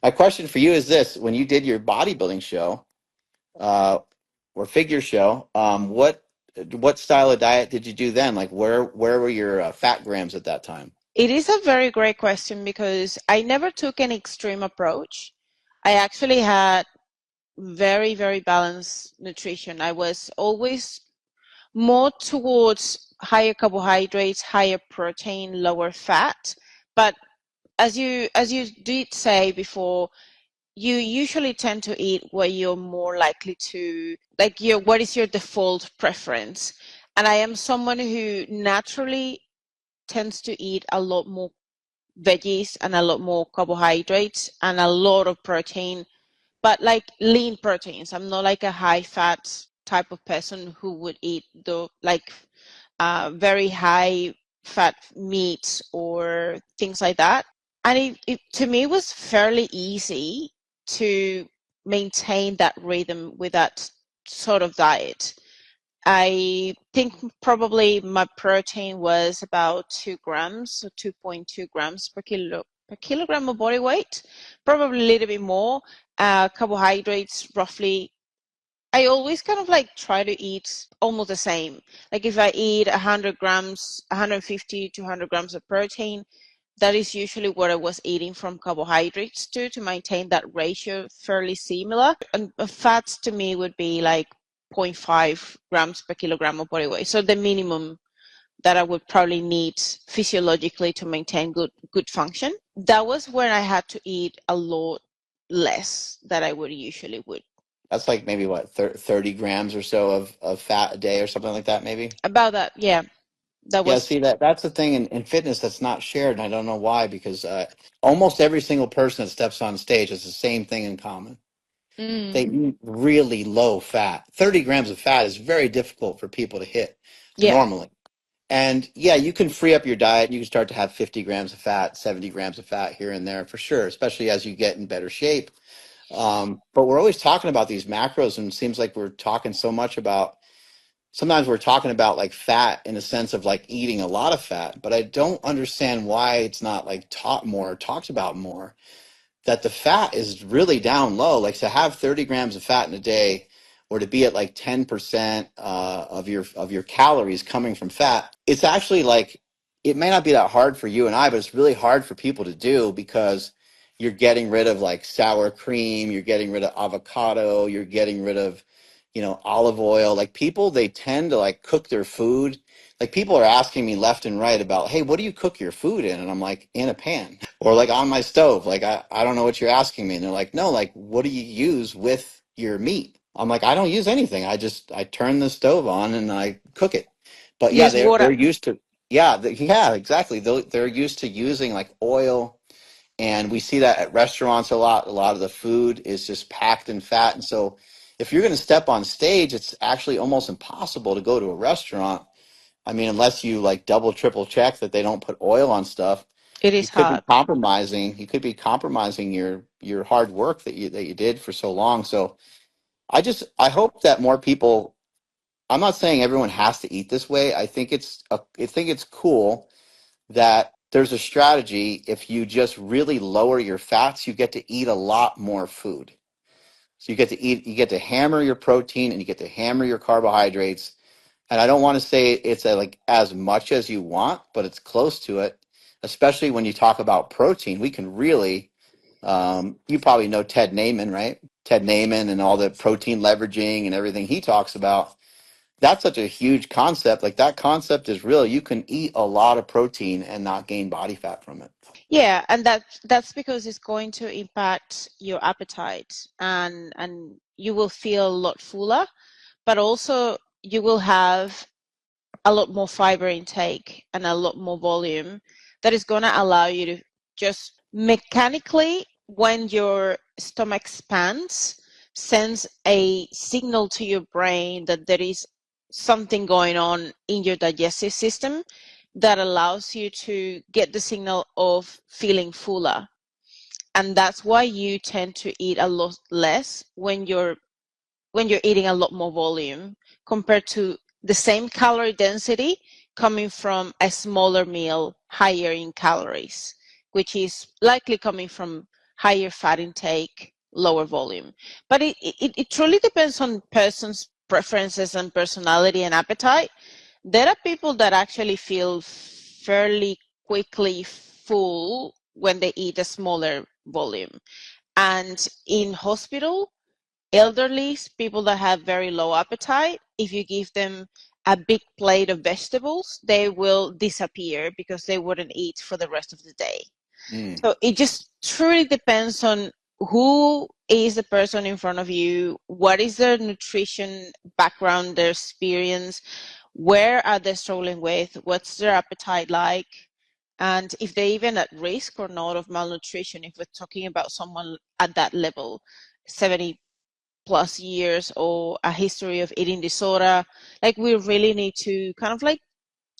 My question for you is this: when you did your bodybuilding show, uh, or figure show, what style of diet did you do then? Like where were your fat grams at that time? It is a very great question because I never took an extreme approach. I actually had very, very balanced nutrition. I was always more towards higher carbohydrates, higher protein, lower fat. But as you did say before, you usually tend to eat what you're more likely to like your what is your default preference. And I am someone who naturally tends to eat a lot more veggies and a lot more carbohydrates and a lot of protein, but like lean proteins. I'm not like a high fat type of person who would eat the like very high fat meats or things like that. And it to me was fairly easy to maintain that rhythm with that sort of diet. I think probably my protein was about 2 grams, so 2.2 grams per kilogram of body weight, probably a little bit more. Carbohydrates roughly. I always kind of like try to eat almost the same. Like if I eat 100 grams, 150 to 100 grams of protein, that is usually what I was eating from carbohydrates to maintain that ratio fairly similar. And fats to me would be like zero point 0.5 grams per kilogram of body weight. So the minimum that I would probably need physiologically to maintain good function. That was when I had to eat a lot less than I would usually would. That's like maybe what 30 grams or so of fat a day or something like that, maybe. About that, yeah, that Yeah, was. see that's the thing in fitness that's not shared, and I don't know why, because almost every single person that steps on stage has the same thing in common. They Mm, eat really low fat. 30 grams of fat is very difficult for people to hit yeah, normally. And yeah, you can free up your diet. You can start to have 50 grams of fat, 70 grams of fat here and there for sure, especially as you get in better shape. But we're always talking about these macros, and it seems like we're talking so much about, sometimes we're talking about like fat in the sense of like eating a lot of fat, but I don't understand why it's not like taught more, or talked about more, that the fat is really down low. Like to have 30 grams of fat in a day, or to be at like 10% of your calories coming from fat, it's actually like, it may not be that hard for you and I, but it's really hard for people to do, because you're getting rid of like sour cream, you're getting rid of avocado, you're getting rid of, olive oil. Like people, they tend to like cook their food. Like people are asking me left and right about, hey, what do you cook your food in? And I'm like, in a pan or like on my stove. Like, I don't know what you're asking me. And they're like, no, like, what do you use with your meat? I'm like, I don't use anything. I turn the stove on and I cook it. But yeah, use they're water. used to, yeah, yeah, exactly. They're used to using like oil, and we see that at restaurants a lot. A lot of the food is just packed in fat. And so if you're going to step on stage, it's actually almost impossible to go to a restaurant. I mean, unless you like double, triple check that they don't put oil on stuff, It you is could be hard. compromising. You could be compromising your hard work that you did for so long. So I hope that more people. I'm not saying everyone has to eat this way. I think it's cool that there's a strategy. If you just really lower your fats, you get to eat a lot more food. So you get to hammer your protein, and you get to hammer your carbohydrates. And I don't want to say it's like as much as you want, but it's close to it. Especially when you talk about protein, we can really. You probably know Ted Naiman, right? Ted Naiman and all the protein leveraging and everything he talks about. That's such a huge concept. Like that concept is real. You can eat a lot of protein and not gain body fat from it. Yeah, and that's because it's going to impact your appetite, and you will feel a lot fuller, but also you will have a lot more fiber intake and a lot more volume that is going to allow you to just mechanically, when your stomach expands, sends a signal to your brain that there is something going on in your digestive system that allows you to get the signal of feeling fuller. And that's why you tend to eat a lot less when you're eating a lot more volume compared to the same calorie density coming from a smaller meal higher in calories, which is likely coming from higher fat intake, lower volume. But it truly depends on person's preferences and personality and appetite. There are people that actually feel fairly quickly full when they eat a smaller volume. And in hospital, elderly people that have very low appetite, if you give them a big plate of vegetables, they will disappear because they wouldn't eat for the rest of the day. Mm. So it just truly depends on who is the person in front of you, what is their nutrition background, their experience, where are they struggling with, what's their appetite like, and if they're even at risk or not of malnutrition, if we're talking about someone at that level, 70 plus years or a history of eating disorder. Like we really need to kind of like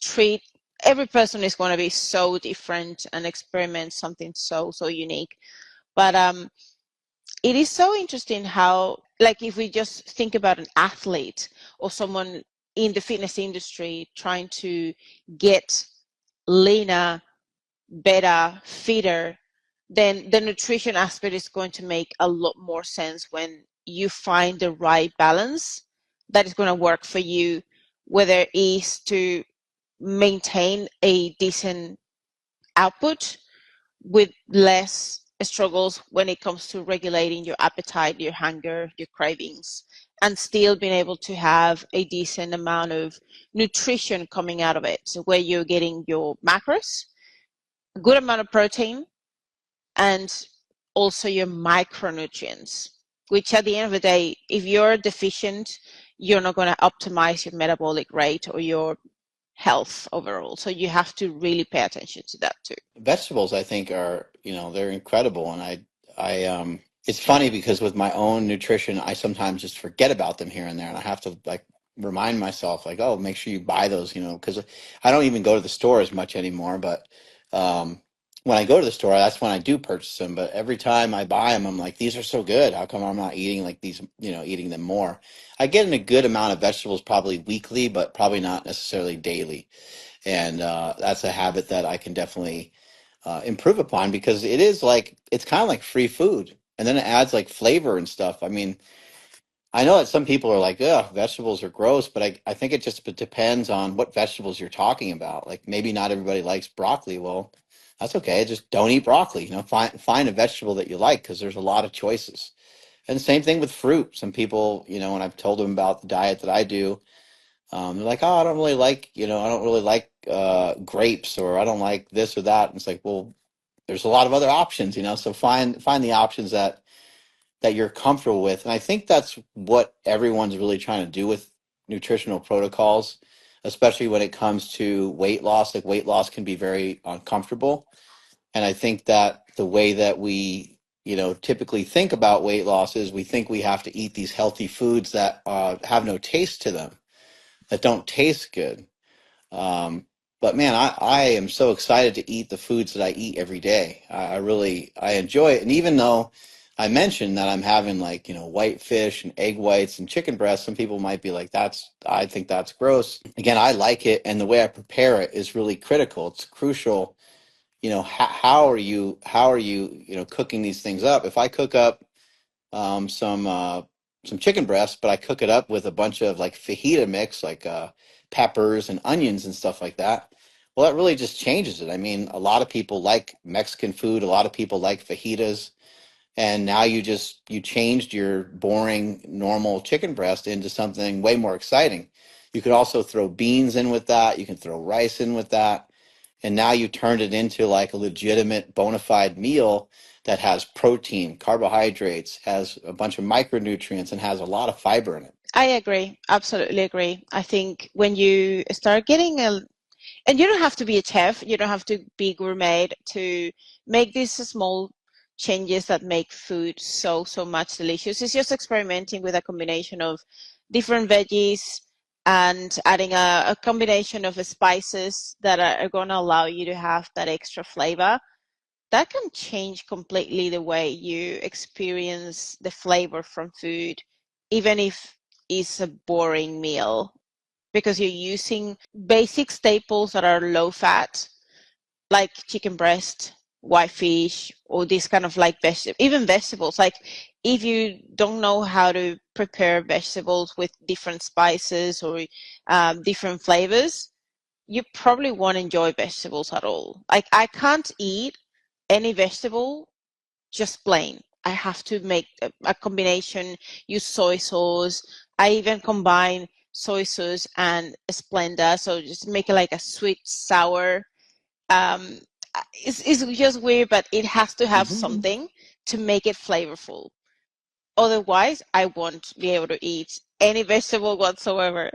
treat, every person is going to be so different and experiment something so unique. But it is so interesting how, like, if we just think about an athlete or someone in the fitness industry trying to get leaner, better, fitter, then the nutrition aspect is going to make a lot more sense when you find the right balance that is going to work for you, whether it is to maintain a decent output with less struggles when it comes to regulating your appetite, your hunger, your cravings, and still being able to have a decent amount of nutrition coming out of it. So where you're getting your macros, a good amount of protein, and also your micronutrients, which at the end of the day, if you're deficient, you're not going to optimize your metabolic rate or your health overall. So you have to really pay attention to that too. Vegetables, I think, are, they're incredible. And it's funny because with my own nutrition, I sometimes just forget about them here and there. And I have to like remind myself, like, oh, make sure you buy those, because I don't even go to the store as much anymore. But when I go to the store, that's when I do purchase them. But every time I buy them, I'm like, these are so good. How come I'm not eating like these, eating them more? I get in a good amount of vegetables probably weekly, but probably not necessarily daily. And that's a habit that I can definitely improve upon because it's kind of like free food, and then it adds like flavor and stuff. I mean, I know that some people are like, "Ugh, vegetables are gross," but I think it just depends on what vegetables you're talking about. Like maybe not everybody likes broccoli. Well, that's okay. Just don't eat broccoli. Find a vegetable that you like because there's a lot of choices. And same thing with fruit. Some people, when I've told them about the diet that I do, they're like, oh, I don't really like grapes, or I don't like this or that. And it's like, well, there's a lot of other options, so find the options that you're comfortable with. And I think that's what everyone's really trying to do with nutritional protocols, especially when it comes to weight loss. Like weight loss can be very uncomfortable. And I think that the way that we, typically think about weight loss is we think we have to eat these healthy foods that have no taste to them, that don't taste good. But man, I am so excited to eat the foods that I eat every day. I enjoy it. And even though I mentioned that I'm having like, white fish and egg whites and chicken breasts, some people might be like, I think that's gross. Again, I like it. And the way I prepare it is really critical. It's crucial. How are you cooking these things up? If I cook up um, some uh, some chicken breast, but I cook it up with a bunch of like fajita mix, like peppers and onions and stuff like that. Well, that really just changes it. I mean, a lot of people like Mexican food. A lot of people like fajitas, and now you changed your boring normal chicken breast into something way more exciting. You could also throw beans in with that. You can throw rice in with that, and now you turned it into like a legitimate bona fide meal that has protein, carbohydrates, has a bunch of micronutrients, and has a lot of fiber in it. I agree, absolutely agree. I think when you start getting and you don't have to be a chef, you don't have to be gourmet to make these small changes that make food so much delicious. It's just experimenting with a combination of different veggies and adding a combination of spices that are going to allow you to have that extra flavor. That can change completely the way you experience the flavor from food, even if it's a boring meal, because you're using basic staples that are low fat, like chicken breast white fish or this kind of like even vegetables. Like if you don't know how to prepare vegetables with different spices or different flavors, you probably won't enjoy vegetables at all. Like I can't eat any vegetable just plain. I have to make a combination, use soy sauce. I even combine soy sauce and Splenda, so just make it like a sweet sour. Um, it's just weird, but it has to have something to make it flavorful. Otherwise, I won't be able to eat any vegetable whatsoever.